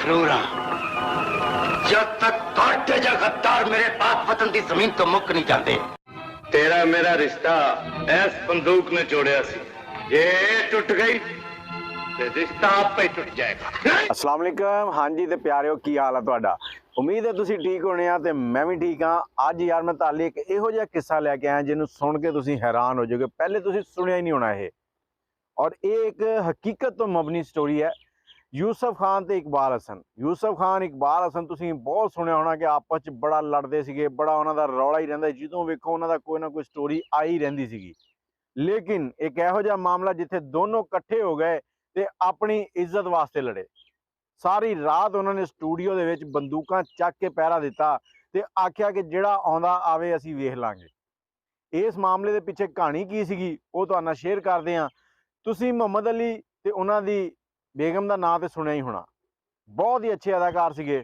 जरूर हाँ, जब तक थोड़े जा गद्दार मेरे पाक वतन की जमीन तो मुक नहीं जाते। तेरा मेरा रिश्ता इस बंदूक ने जोड़िया सी, ये टूट गई ते रिश्ता आपे ही टूट जाएगा। अस्सलाम वालेकुम, हाँ जी ते प्यारिओ, की हाल है तुहाडा? उम्मीद है तुसीं ठीक होने आ ते मैं भी ठीक हाँ। अज यार मैं तुहाडे एक इहो जिहा किस्सा लैके आया जिन्हों सुन के तुसीं हैरान हो जाओगे, पहले तुसीं सुनिया ही नहीं होना ये। और ये एक हकीकत तो मबनी स्टोरी है। यूसुफ खान ते इकबाल हसन, यूसुफ खान इकबाल हसन तुसीं बहुत सुनिया होना कि आपस च बड़ा लड़ते सीगे, बड़ा उन्हां दा रौला ही रहिंदा, जिदों वेखो उन्हां दा कोई ना कोई स्टोरी आई रहिंदी सीगी। लेकिन एक इहो जिहा मामला जिथे दोनों कट्ठे हो गए ते अपनी इज्जत वास्ते लड़े। सारी रात उन्होंने स्टूडियो दे विच बंदूकां चक के पहरा दिता ते आख्या कि जिहड़ा आउंदा आवे असीं वेख लांगे। इस मामले दे पिछे कहानी की सीगी वो तुहाडे नाल शेयर करदे हां। तुसीं मुहम्मद अली ते उन्हां दी बेगम दा नाम ते सुनिया ही होना, बहुत ही अच्छे अदाकार सीगे।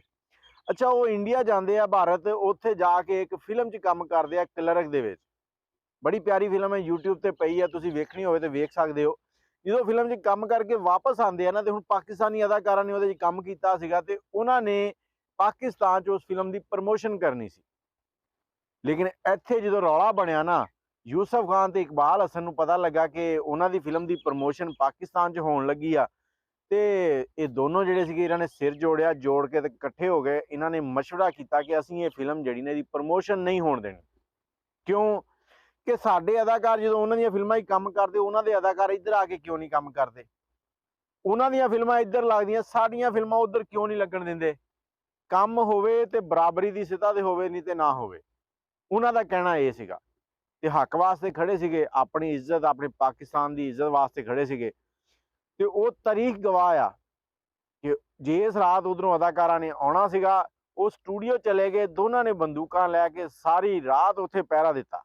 अच्छा, वो इंडिया जाते हैं भारत, उत्थे जाके एक फिल्म च काम करते हैं क्लर्क दे विच। बड़ी प्यारी फिल्म है, यूट्यूब ते पई है, तुसीं वेखनी होवे ते वेख सकदे हो। जो फिल्म च काम करके वापस आते हैं ना, तो हुण पाकिस्तानी अदाकारा ने उहदे च काम कीता सीगा ते उन्हां ने पाकिस्तान च उस फिल्म की प्रमोशन करनी सी। लेकिन इत्थे जो रौला बनिया ना, यूसुफ खान ते इकबाल हसन नूं पता लगा कि उन्हां दी फिल्म की प्रमोशन पाकिस्तान च होण लगी आ ते ये दोनों जिहड़े सीगे इन्हां ने सिर जोड़िया, जोड़ के ते इकट्ठे हो गए। इन्हां ने मशवरा किया कि असीं ये फिल्म जिहड़ी ने इहदी प्रमोशन नहीं होण देनी। क्यों कि साडे अदाकार जो उन्हां दी फिल्मां च काम करदे, उन्हां दे अदाकार इधर आके क्यों नहीं काम करते? उन्हां दी फिल्मां इधर लगदियां, साडियां फिल्मां उधर क्यों नहीं लगन दिंदे? काम होवे ते बराबरी की सतह ते होवे, नहीं ते ना होवे। उन्हां दा कहना ये सीगा ते हक वास्ते खड़े सीगे, अपनी इज्जत, अपने पाकिस्तान की इज्जत वास्ते खड़े सीगे। ते वो तारीख गवाह आ कि जिस रात उधरों अदाकारा ने आना सीगा, वो स्टूडियो चले गए, दोनों ने बंदूकां लैके सारी रात उत्थे पहरा दिता।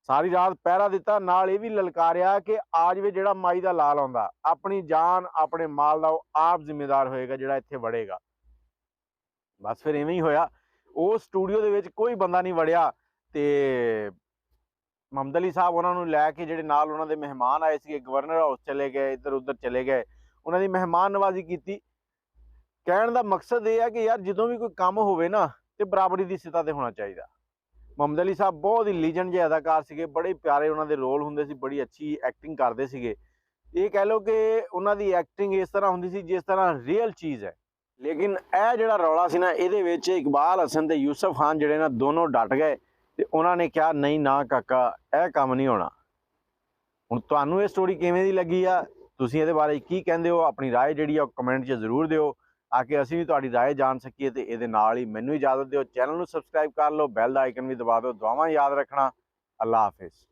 सारी रात पहरा दिता, नाल ये भी ललकारिया कि आ जावे जिहड़ा माई दा लाल आउंदा, अपनी जान अपने माल दा आप जिम्मेदार होएगा जिहड़ा इत्थे वड़ेगा। बस फिर इवें ही होया। उस स्टूडियो दे विच कोई बंदा नहीं वड़िया ते मुहम्मद अली साहब उन्होंने लैके जिहड़े नाल उन्हां दे मेहमान आए सीगे, गवर्नर हाउस चले गए, इधर उधर चले गए, उन्हां दी मेहमान नवाजी की। कहण दा मकसद ये है कि यार जदों भी कोई काम होवे ना ते बराबरी की सतह ते होना चाहिए। मुहम्मद अली साहब बहुत ही लीजेंड जे अदाकार सीगे, बड़े प्यारे उन्हां दे रोल हुंदे सी, बड़ी अच्छी एक्टिंग करते सीगे। ये कह लो कि उन्हां दी एक्टिंग इस तरह हुंदी सी जिस तरह रियल चीज़ है। लेकिन यह जिहड़ा रौला सी ना, इहदे विच इकबाल हसन ते यूसुफ खान जिहड़े ना दोनों डट गए ते उन्होंने कहा नहीं ना काका, यह काम नहीं होना। हुण तुहानूं ये स्टोरी किवें दी लगी आ, तुसीं इहदे बारे की कहंदे हो? अपनी राय जिहड़ी आ कमेंट 'च जरूर दिओ, आके असीं भी तुहाडी राय जान सकीए। ते इहदे नाल ही मैनूं इजाजत दिओ, चैनल नूं सबसक्राइब कर लो, बैल दा आइकन भी दबा दो। दुआवां याद रखना। अल्लाह हाफिज़।